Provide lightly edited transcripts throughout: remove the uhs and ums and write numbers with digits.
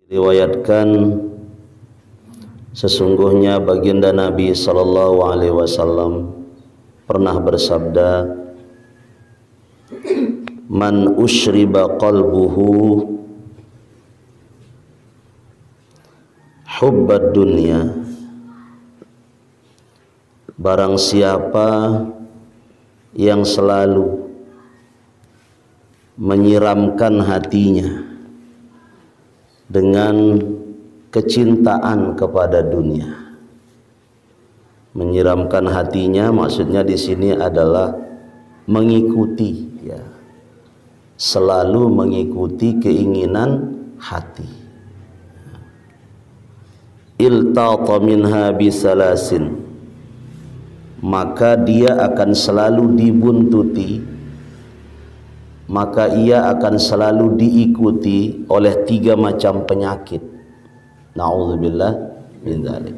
Riwayatkan sesungguhnya baginda Nabi sallallahu alaihi wasallam pernah bersabda, man usyriba qalbuhu hubbad dunya, barang siapa yang selalu menyiramkan hatinya dengan kecintaan kepada dunia. Menyiramkan hatinya maksudnya di sini adalah mengikuti, ya, selalu mengikuti keinginan hati. Iltata minha bisalasin, maka dia akan selalu dibuntuti, maka ia akan selalu diikuti oleh 3 macam penyakit. Na'udzubillah min dzalik.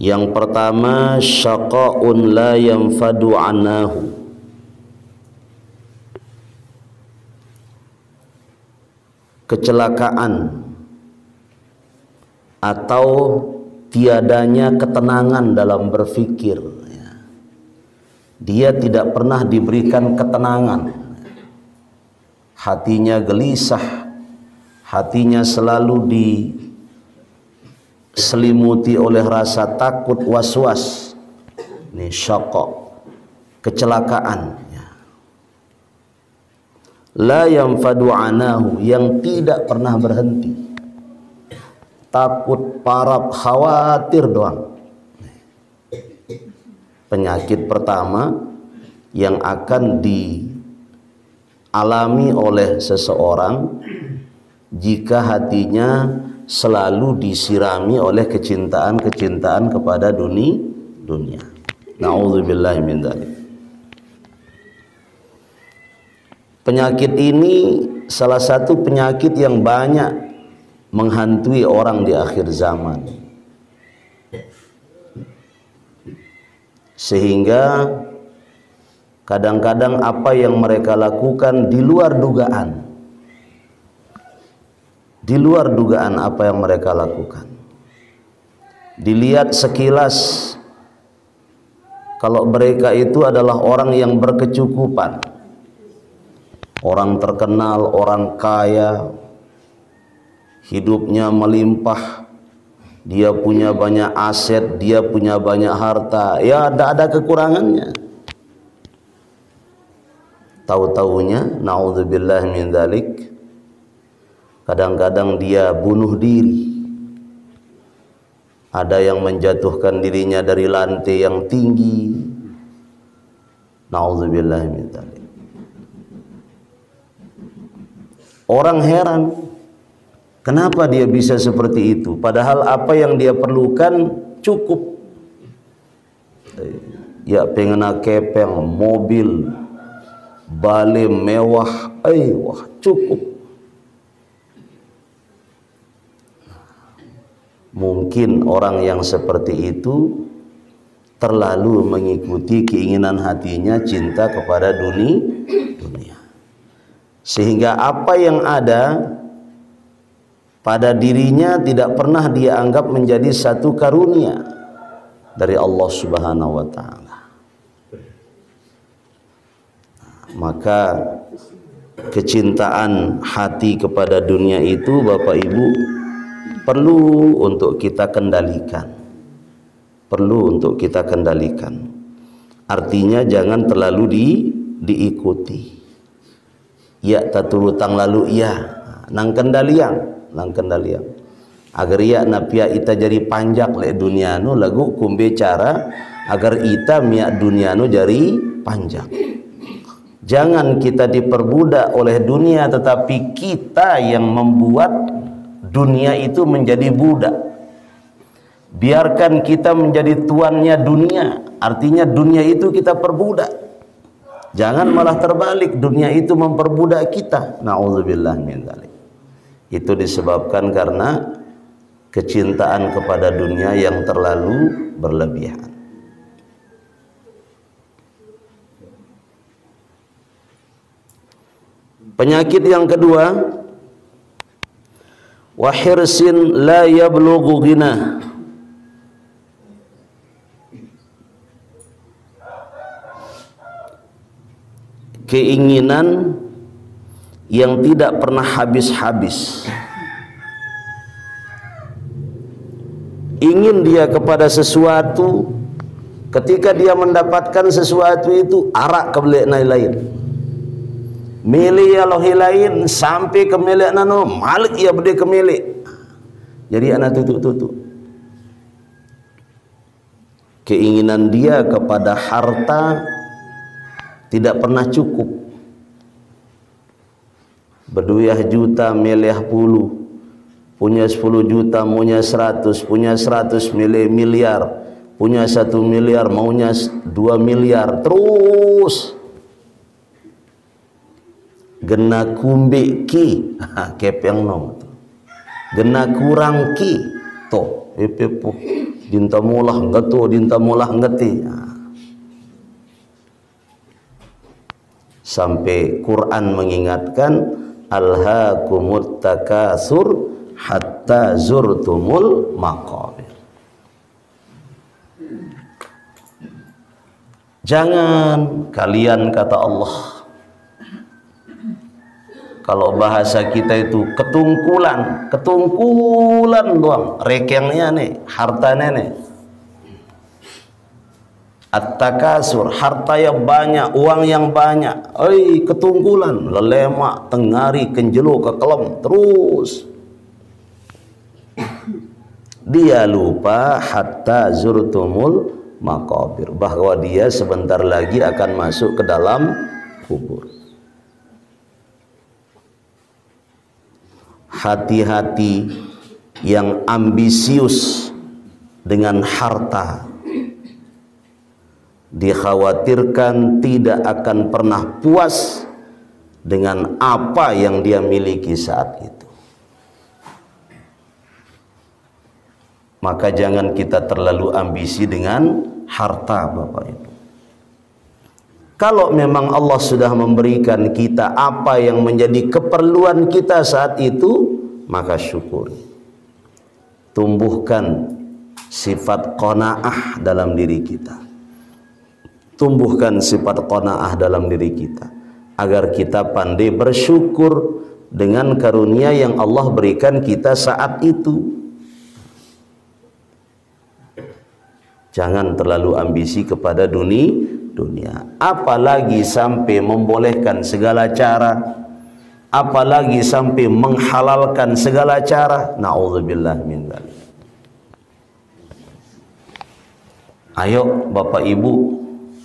Yang pertama, syaqa'un la yanfadu anahu, kecelakaan atau tiadanya ketenangan dalam berfikir. Dia tidak pernah diberikan ketenangan, hatinya gelisah, hatinya selalu diselimuti oleh rasa takut, was-was. Ini syaqa, kecelakaan, ya. La yanfadu anahu, yang tidak pernah berhenti, takut, parab, khawatir doang. Penyakit pertama yang akan dialami oleh seseorang jika hatinya selalu disirami oleh kecintaan kepada dunia. Na'udzubillahi min dzalik. Penyakit ini salah satu penyakit yang banyak menghantui orang di akhir zaman, sehingga kadang-kadang apa yang mereka lakukan di luar dugaan apa yang mereka lakukan. Dilihat sekilas, kalau mereka itu adalah orang yang berkecukupan, orang terkenal, orang kaya, hidupnya melimpah, dia punya banyak aset, dia punya banyak harta, ya ada kekurangannya. Tahu-tahunya, na'udzubillah min dzalik, kadang-kadang dia bunuh diri. Ada yang menjatuhkan dirinya dari lantai yang tinggi. Na'udzubillah min dzalik. Orang heran, kenapa dia bisa seperti itu? Padahal apa yang dia perlukan cukup. Ya pengen kepeng, mobil, bale mewah, wah cukup. Mungkin orang yang seperti itu terlalu mengikuti keinginan hatinya, cinta kepada dunia. Sehingga apa yang ada pada dirinya tidak pernah dia anggap menjadi satu karunia dari Allah Subhanahu wa ta'ala. Maka kecintaan hati kepada dunia itu, Bapak Ibu, perlu untuk kita kendalikan. Artinya jangan terlalu diikuti. Ya taturutang lalu ya nang kendalian. Agar ia napia ita jadi panjak le dunianu lagu kumbe cara agar ita miak dunianu jadi panjak. Jangan kita diperbudak oleh dunia, tetapi kita yang membuat dunia itu menjadi budak. Biarkan kita menjadi tuannya dunia, artinya dunia itu kita perbudak. Jangan malah terbalik, dunia itu memperbudak kita. Na'udzubillah min dzalik. Itu disebabkan karena kecintaan kepada dunia yang terlalu berlebihan. Penyakit yang kedua, wa hirsin la yablughu ghina. Keinginan yang tidak pernah habis-habis. Ingin dia kepada sesuatu, ketika dia mendapatkan sesuatu itu arak ke milik lain. Milik ya lohi lain sampai ke milik nano, malik ia berde ke milik. Jadi anak tutuk-tutuk. Keinginan dia kepada harta tidak pernah cukup. Berduyah juta, miliah puluh, punya 10 juta, maunya 100, punya 100 miliar, punya 1 miliar, maunya 2 miliar, terus gena kumbe ki, kepeng nom, gena kurang ki, to, epepo, dinta mulah ngetu, dinta mulah ngeti. Sampai Quran mengingatkan, alhaakumut takatsur hatta zurtumul maqabir. Jangan kalian, kata Allah, kalau bahasa kita itu ketungkulan doang, rekengnya nih, hartanya nih. At-takasur, harta yang banyak, uang yang banyak, ketungkulan, lelemak, tengari, kenjelo, kekelem, terus. Dia lupa hatta zurtumul maqabir, bahwa dia sebentar lagi akan masuk ke dalam kubur. Hati-hati yang ambisius dengan harta, dikhawatirkan tidak akan pernah puas dengan apa yang dia miliki saat itu. Maka jangan kita terlalu ambisi dengan harta, Bapak Ibu. Kalau memang Allah sudah memberikan kita apa yang menjadi keperluan kita saat itu, maka syukuri. Tumbuhkan sifat qanaah dalam diri kita. Tumbuhkan sifat qanaah dalam diri kita, agar kita pandai bersyukur dengan karunia yang Allah berikan kita saat itu. Jangan terlalu ambisi kepada dunia, apalagi sampai membolehkan segala cara, apalagi sampai menghalalkan segala cara. Na'udzubillah min dzalik. Ayo Bapak Ibu,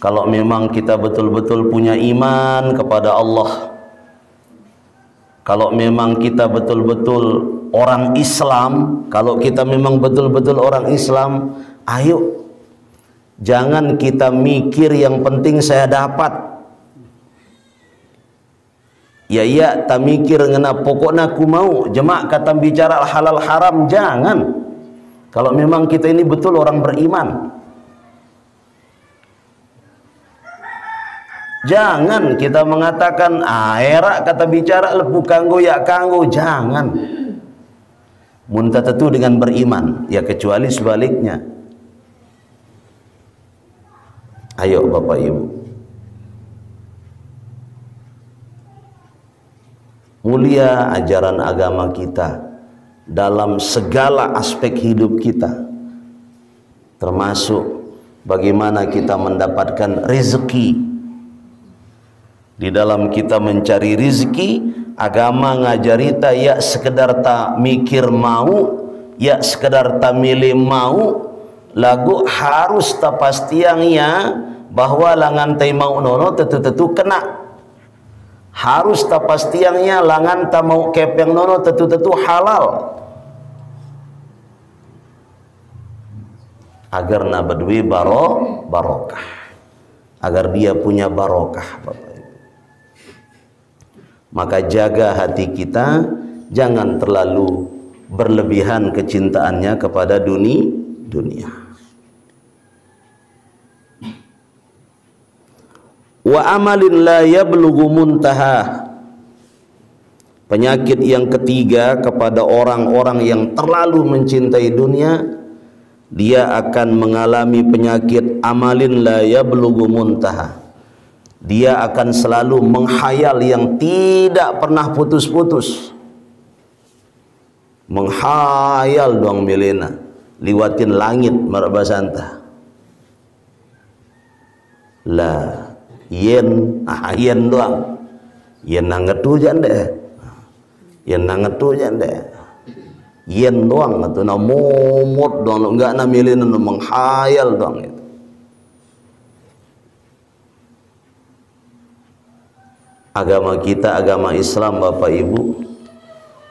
kalau memang kita betul-betul punya iman kepada Allah, kalau memang kita betul-betul orang Islam, kalau kita memang betul-betul orang Islam, ayo, jangan kita mikir yang penting saya dapat. Ya, tak mikir ngena pokoknya aku mau, jemak kata bicara halal haram, jangan. Kalau memang kita ini betul orang beriman, jangan kita mengatakan era kata bicara lepu kanggo ya kanggo, jangan. Muntah tentu dengan beriman, ya kecuali sebaliknya. Ayo Bapak Ibu, mulia ajaran agama kita dalam segala aspek hidup kita, termasuk bagaimana kita mendapatkan rezeki. Di dalam kita mencari rizki, agama ngajari ta ya sekedar tak mikir mau, ya sekedar tak milih mau, lagu harus tak pastiangnya bahwa langan tai mau nono tentu-tentu kena. Harus tak pastiangnya langan tak mau kepeng nono tentu-tentu halal. Agar na badui barokah, agar dia punya barokah, Bapak. Maka jaga hati kita, jangan terlalu berlebihan kecintaannya kepada dunia. Wa amalin la yablughu muntaha, Penyakit yang ketiga kepada orang-orang yang terlalu mencintai dunia, dia akan mengalami penyakit amalin la yablughu muntaha. Dia akan selalu menghayal yang tidak pernah putus-putus. Menghayal doang milena, liwatin langit marabasanta. Lah yen yen doang. Yen nangetu jande. Yen nangetu jande. Yen doang atau na momot doang, enggak na milena menghayal doang itu. Agama kita, agama Islam Bapak Ibu,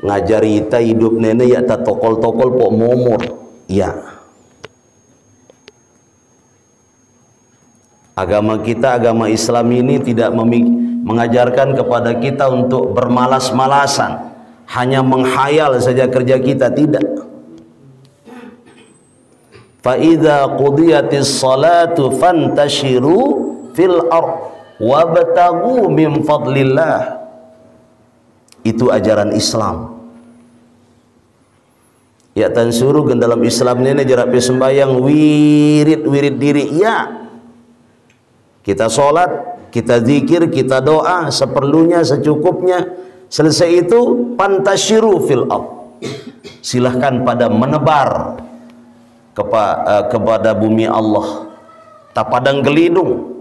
ngajari kita hidup nenek ya tak tokol-tokol pok momor. Ya. Agama kita, agama Islam ini tidak mengajarkan kepada kita untuk bermalas-malasan, hanya menghayal saja kerja kita, tidak. Fa idza qudiyatis salatu fantashiru fil ardh wabtaghu min fadlillah. Itu ajaran Islam. Ya tansuru gen dalam Islam ini jarak sembahyang wirid diri ya. Kita sholat, kita zikir, kita doa seperlunya, secukupnya. Selesai itu pantashiru fil ardh. Silahkan pada menebar kepada bumi Allah. Tak padang gelidung.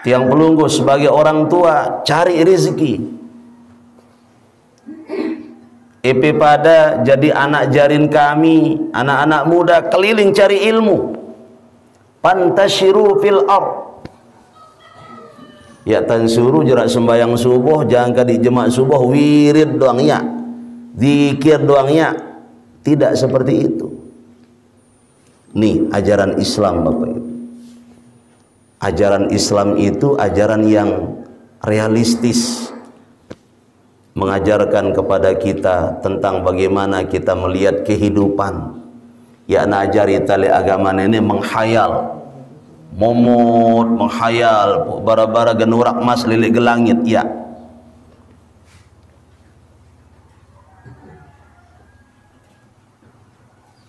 Tiang pelunggu sebagai orang tua cari rezeki. EP pada jadi anak jarin kami, anak-anak muda keliling cari ilmu. Pantashiru fil ardh. Ya tansuru jarak sembahyang subuh, jangan kadi jemaah subuh wirid doang ya. Zikir doang ya. Tidak seperti itu. Nih ajaran Islam Bapak Ibu. Ajaran Islam itu ajaran yang realistis, mengajarkan kepada kita tentang bagaimana kita melihat kehidupan. Ya najari tali agama ini menghayal, momot menghayal, bara-bara genurak mas lilik ke langit ya.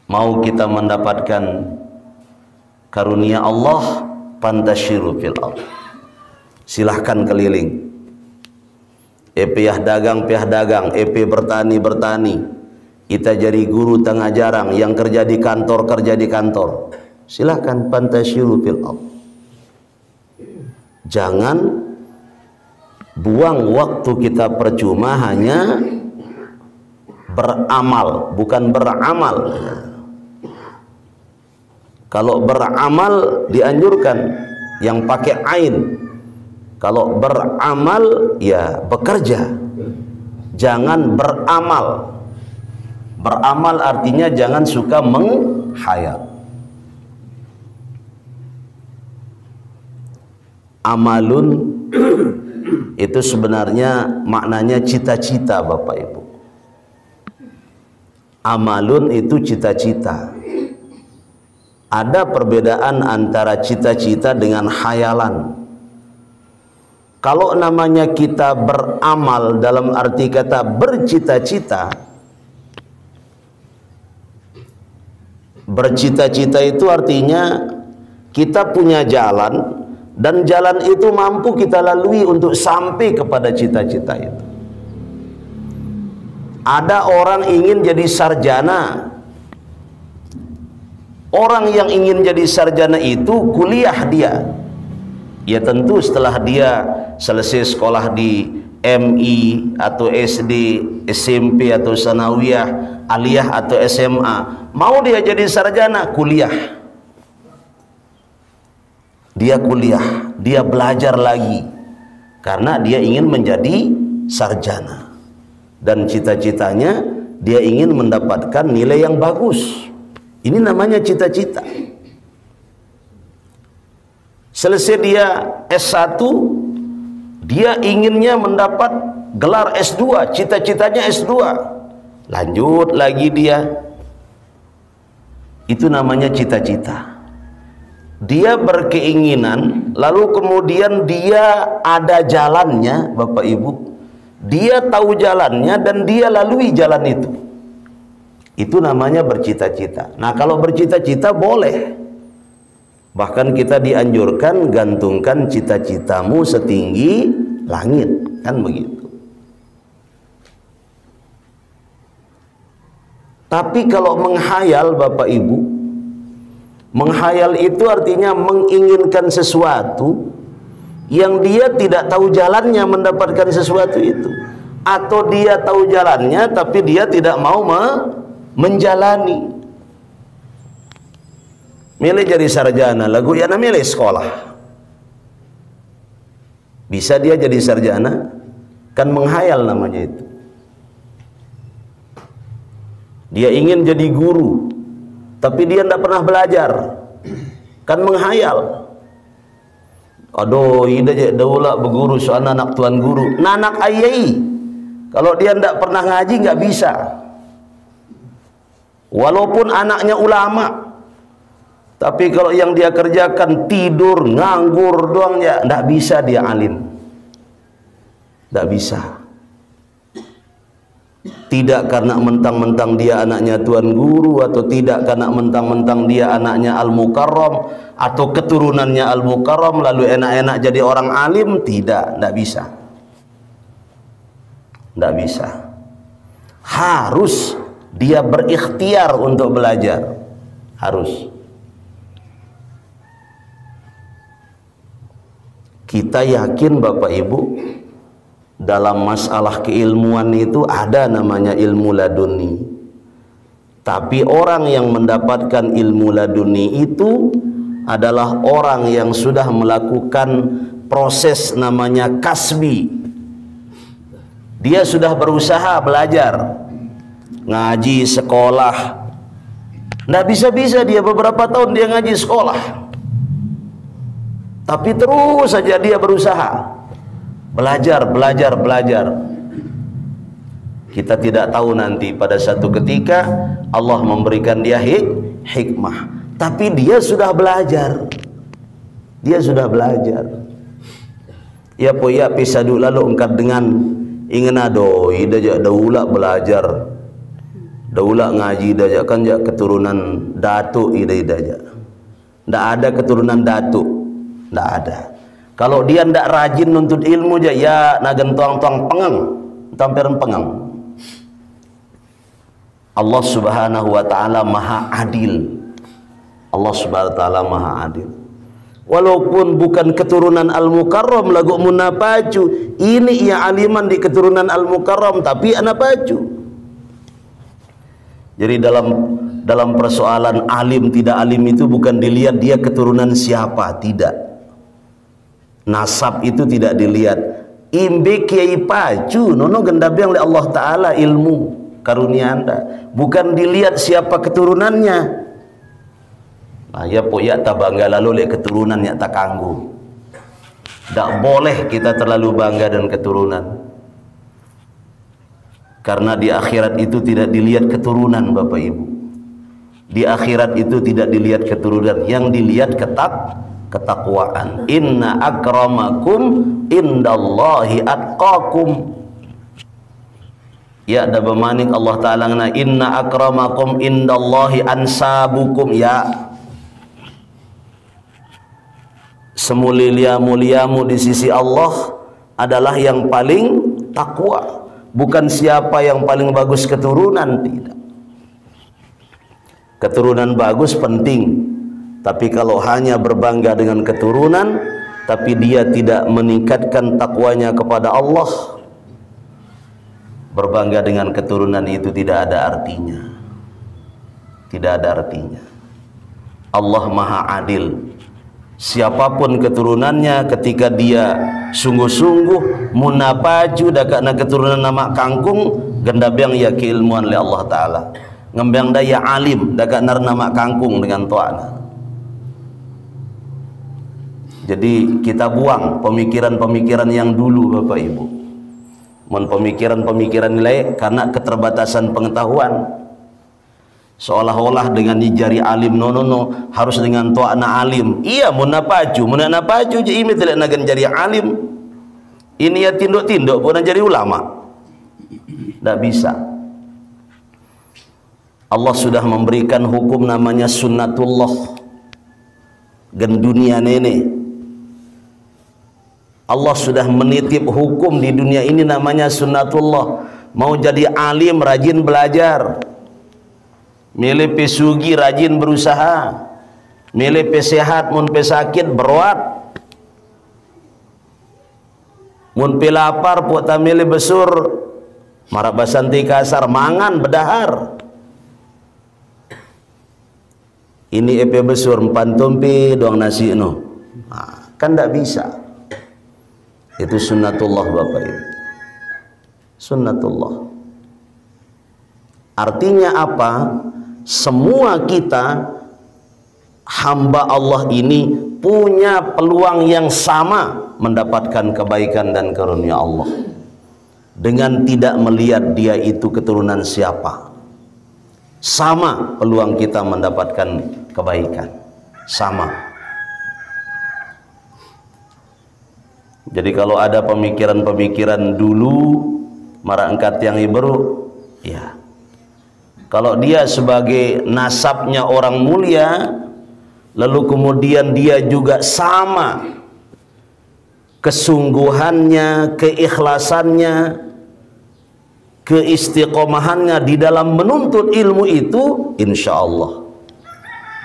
Mau kita mendapatkan karunia Allah, pantashiru fil ardh. Silahkan keliling. Piah dagang, bertani. Kita jadi guru tengah jarang, yang kerja di kantor. Silahkan pantashiru fil ardh. Jangan buang waktu kita percuma hanya beramal, bukan beramal. Kalau beramal dianjurkan yang pakai ain. Kalau beramal ya bekerja. Jangan beramal. Beramal artinya jangan suka menghayal. Amalun itu sebenarnya maknanya cita-cita Bapak Ibu. Amalun itu cita-cita. Ada perbedaan antara cita-cita dengan khayalan. Kalau namanya kita beramal dalam arti kata bercita-cita, bercita-cita itu artinya kita punya jalan, dan jalan itu mampu kita lalui untuk sampai kepada cita-cita itu. Ada orang ingin jadi sarjana. Orang yang ingin jadi sarjana itu kuliah dia. Ya tentu setelah dia selesai sekolah di MI atau SD, SMP atau sanawiyah, aliyah atau SMA, mau dia jadi sarjana, kuliah. Dia kuliah, dia belajar lagi karena dia ingin menjadi sarjana. Dan cita-citanya dia ingin mendapatkan nilai yang bagus. Ini namanya cita-cita. Selesai dia S1, dia inginnya mendapat gelar S2, cita-citanya S2. Lanjut lagi dia. Itu namanya cita-cita. dia berkeinginan, lalu kemudian dia ada jalannya, Bapak Ibu, dia tahu jalannya dan dia lalui jalan itu namanya bercita-cita. Nah, kalau bercita-cita boleh, bahkan kita dianjurkan gantungkan cita-citamu setinggi langit, kan begitu. Tapi kalau menghayal, Bapak Ibu, menghayal itu artinya menginginkan sesuatu yang dia tidak tahu jalannya mendapatkan sesuatu itu, atau dia tahu jalannya tapi dia tidak mau menjalani. Milih jadi sarjana, lagu ya milih sekolah. Bisa dia jadi sarjana, kan menghayal namanya itu. Dia ingin jadi guru, tapi dia tidak pernah belajar, kan menghayal. Aduh, ida daulah berguru soalnya anak tuan guru, nanak ayai. Kalau dia tidak pernah ngaji nggak bisa. Walaupun anaknya ulama, tapi kalau yang dia kerjakan tidur, nganggur doang, ya tidak bisa dia alim. Tidak bisa. Tidak karena mentang-mentang dia anaknya tuan guru, atau tidak karena mentang-mentang dia anaknya al-mukarram atau keturunannya al-mukarram lalu enak-enak jadi orang alim. Tidak bisa. Tidak bisa. Harus dia berikhtiar untuk belajar. Harus. Kita yakin Bapak Ibu, dalam masalah keilmuan itu ada namanya ilmu laduni. Tapi orang yang mendapatkan ilmu laduni itu adalah orang yang sudah melakukan proses namanya kasbi. Dia sudah berusaha belajar, ngaji, sekolah. Nggak bisa-bisa dia beberapa tahun dia ngaji sekolah, tapi terus saja dia berusaha belajar. Kita tidak tahu nanti pada satu ketika Allah memberikan dia hikmah, tapi dia sudah belajar. Ya poya pisadu lalu engkau dengan ingin adoi dajak daula belajar, daula ngaji dajak kan jak keturunan datuk dajak. Ndak ada keturunan datuk, ndak ada. Kalau dia ndak rajin nuntut ilmu aja, ya nagen tuang-tuang pengeng, tampiran pengeng. Allah Subhanahu wa taala Maha Adil. Allah Subhanahu wa taala Maha Adil. Walaupun bukan keturunan al-mukarram lagu munapaju, ini ia aliman di keturunan al-mukarram tapi anapaju. Jadi dalam persoalan alim tidak alim itu bukan dilihat dia keturunan siapa, tidak. Nasab itu tidak dilihat. Imbe kiai paju nono gendabiang oleh Allah taala ilmu karunia anda, bukan dilihat siapa keturunannya. Nah, ya poya tak bangga lalu oleh keturunan yang tak kanggu. Tak boleh kita terlalu bangga dan keturunan, karena di akhirat itu tidak dilihat keturunan Bapak Ibu. Di akhirat itu tidak dilihat keturunan, yang dilihat ketakwaan. Inna akramakum indallahi atqakum. Ya ada bemanik Allah taala ngana inna akramakum indallahi ansabukum. Ya semulia-muliamu di sisi Allah adalah yang paling takwa, bukan siapa yang paling bagus keturunan. Tidak. Keturunan bagus penting, tapi kalau hanya berbangga dengan keturunan tapi dia tidak meningkatkan takwanya kepada Allah, berbangga dengan keturunan itu tidak ada artinya. Tidak ada artinya. Allah Maha Adil. Siapapun keturunannya, ketika dia sungguh-sungguh munapaju dakakna keturunan nama kangkung gendabiang ya keilmuan oleh Allah taala, ngembang daya alim dakakna nama kangkung dengan tuana. Jadi kita buang pemikiran-pemikiran yang dulu Bapak Ibu. Pemikiran-pemikiran nilai karena keterbatasan pengetahuan. seolah-olah dengan jari alim no harus dengan to'ana alim. Iya mun napaju je imi telek nagan jari alim. Ini ya tinduk-tinduk pun jadi ulama. Tidak bisa. Allah sudah memberikan hukum namanya sunnatullah. Gen dunia nenek. Allah sudah menitip hukum di dunia ini namanya sunnatullah. Mau jadi alim rajin belajar. Milih pesugi rajin berusaha. Milih pesehat mun pesakit beruat. Mun pelapar puak tamile besur marah basanti kasar mangan bedahar. Ini epe besur empan tumpi doang nasi no. Nah, kan tidak bisa. Itu sunnatullah Bapak Ibu. Sunnatullah. Artinya apa? Semua kita hamba Allah ini punya peluang yang sama mendapatkan kebaikan dan karunia Allah dengan tidak melihat dia itu keturunan siapa. Sama peluang kita mendapatkan kebaikan, sama. Jadi kalau ada pemikiran-pemikiran dulu marah angkat yang baru, ya kalau dia sebagai nasabnya orang mulia lalu kemudian dia juga sama kesungguhannya, keikhlasannya, keistiqomahannya di dalam menuntut ilmu itu, insya Allah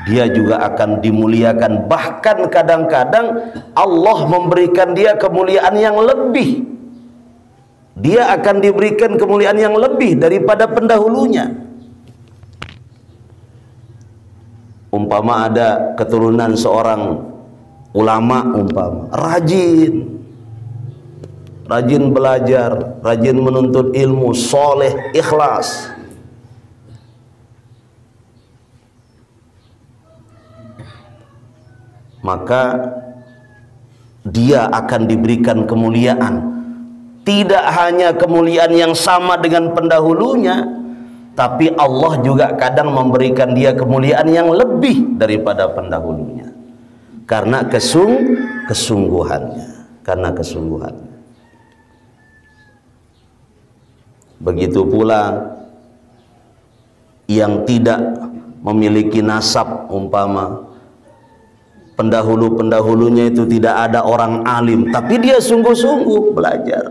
dia juga akan dimuliakan. Bahkan kadang-kadang Allah memberikan dia kemuliaan yang lebih. Dia akan diberikan kemuliaan yang lebih daripada pendahulunya. Umpama ada keturunan seorang ulama, umpama rajin belajar, rajin menuntut ilmu, soleh, ikhlas, maka dia akan diberikan kemuliaan. Tidak hanya kemuliaan yang sama dengan pendahulunya, tapi Allah juga kadang memberikan dia kemuliaan yang lebih daripada pendahulunya karena kesungguhannya, karena kesungguhannya. Begitu pula yang tidak memiliki nasab, umpama pendahulu-pendahulunya itu tidak ada orang alim, tapi dia sungguh-sungguh belajar,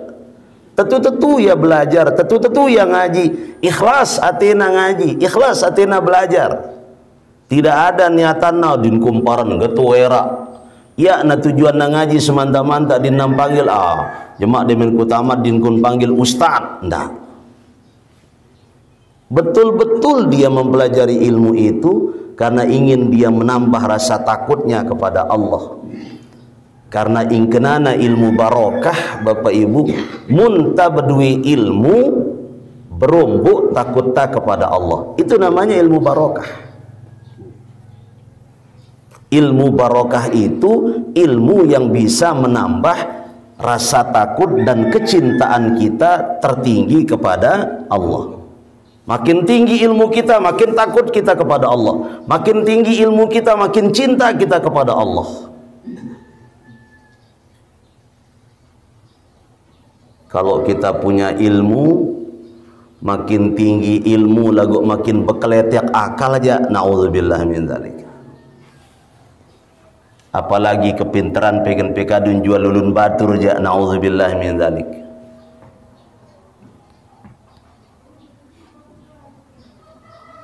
tetu-tetu ya belajar, tetu-tetu ya ngaji, ikhlas atina ngaji, ikhlas atina belajar. Tidak ada niatan na din kumparan getuera. Ya na tujuan na ngaji semanta-manta din nam panggil jemak demen kutamat din kun panggil ustad. Ndak. Betul-betul dia mempelajari ilmu itu karena ingin dia menambah rasa takutnya kepada Allah. Karena ingkenana ilmu barokah Bapak Ibu, munta bedui ilmu berumbuk takutnya kepada Allah. Itu namanya ilmu barokah. Ilmu barokah itu ilmu yang bisa menambah rasa takut dan kecintaan kita tertinggi kepada Allah. Makin tinggi ilmu kita, makin takut kita kepada Allah. Makin tinggi ilmu kita, makin cinta kita kepada Allah. Kalau kita punya ilmu, makin tinggi ilmu lagu makin bekeletek akal aja, naudzubillah min dzalik. Apalagi kepintaran pengen pekadun jual lulun batur aja, naudzubillah min dzalik.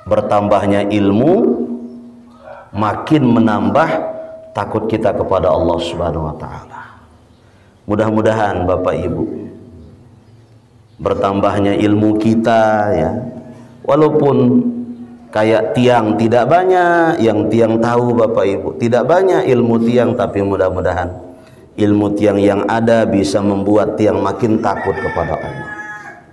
Bertambahnya ilmu makin menambah takut kita kepada Allah Subhanahu wa taala. Mudah-mudahan Bapak Ibu, bertambahnya ilmu kita ya, walaupun kayak tiang tidak banyak yang tiang tahu Bapak Ibu, tidak banyak ilmu tiang, tapi mudah-mudahan ilmu tiang yang ada bisa membuat tiang makin takut kepada Allah,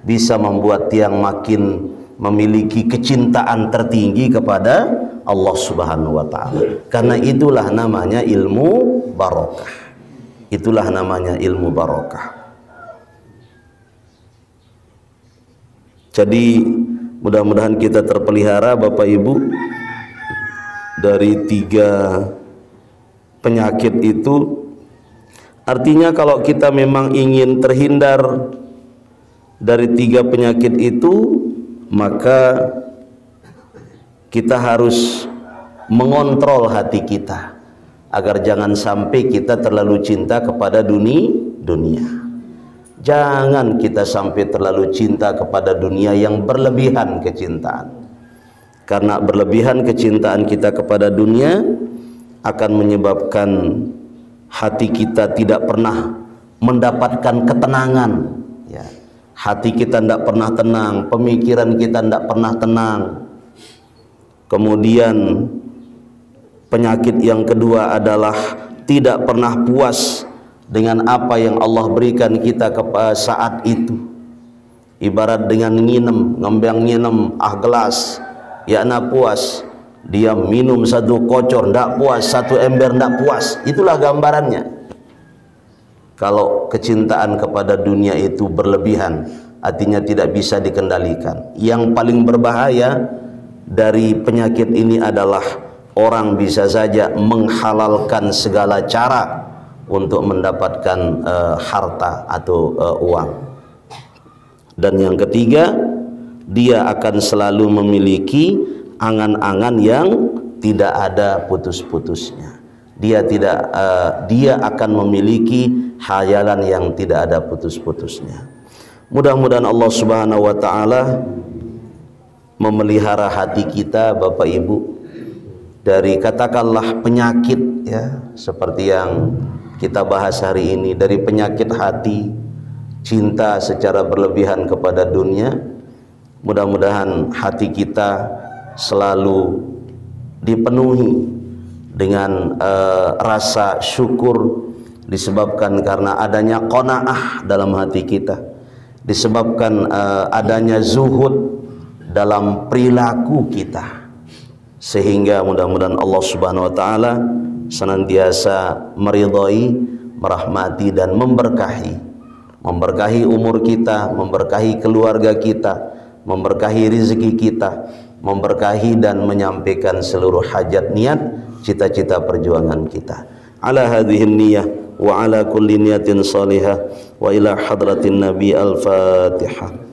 bisa membuat tiang makin memiliki kecintaan tertinggi kepada Allah Subhanahu wa taala. Karena itulah namanya ilmu barokah. Itulah namanya ilmu barokah. Jadi Mudah-mudahan kita terpelihara Bapak Ibu dari 3 penyakit itu. Artinya kalau kita memang ingin terhindar dari 3 penyakit itu, maka kita harus mengontrol hati kita agar jangan sampai kita terlalu cinta kepada dunia. Jangan kita sampai terlalu cinta kepada dunia yang berlebihan kecintaan. Karena berlebihan kecintaan kita kepada dunia akan menyebabkan hati kita tidak pernah mendapatkan ketenangan, ya. Hati kita tidak pernah tenang, pemikiran kita tidak pernah tenang. Kemudian penyakit yang kedua adalah tidak pernah puas dengan apa yang Allah berikan kita saat itu. Ibarat dengan ngembang nginem gelas, ya nak puas. Dia minum 1 kocor ndak puas, 1 ember ndak puas. Itulah gambarannya. Kalau kecintaan kepada dunia itu berlebihan, artinya tidak bisa dikendalikan. Yang paling berbahaya dari penyakit ini adalah orang bisa saja menghalalkan segala cara untuk mendapatkan harta atau uang. Dan yang ketiga, dia akan selalu memiliki angan-angan yang tidak ada putus-putusnya. Dia akan memiliki khayalan yang tidak ada putus-putusnya. Mudah-mudahan Allah Subhanahu wa taala memelihara hati kita Bapak Ibu dari katakanlah penyakit, ya, seperti yang kita bahas hari ini, dari penyakit hati, cinta secara berlebihan kepada dunia. Mudah-mudahan hati kita selalu dipenuhi dengan rasa syukur, disebabkan karena adanya qanaah dalam hati kita, disebabkan adanya zuhud dalam perilaku kita, sehingga mudah-mudahan Allah Subhanahu wa taala senantiasa meridhai, merahmati dan memberkahi umur kita, memberkahi keluarga kita, memberkahi rezeki kita, memberkahi dan menyampaikan seluruh hajat niat, cita-cita perjuangan kita. Ala hadhihi niyyah wa ala kulli niyatin salihah wa ila hadratin nabi al-fatihah.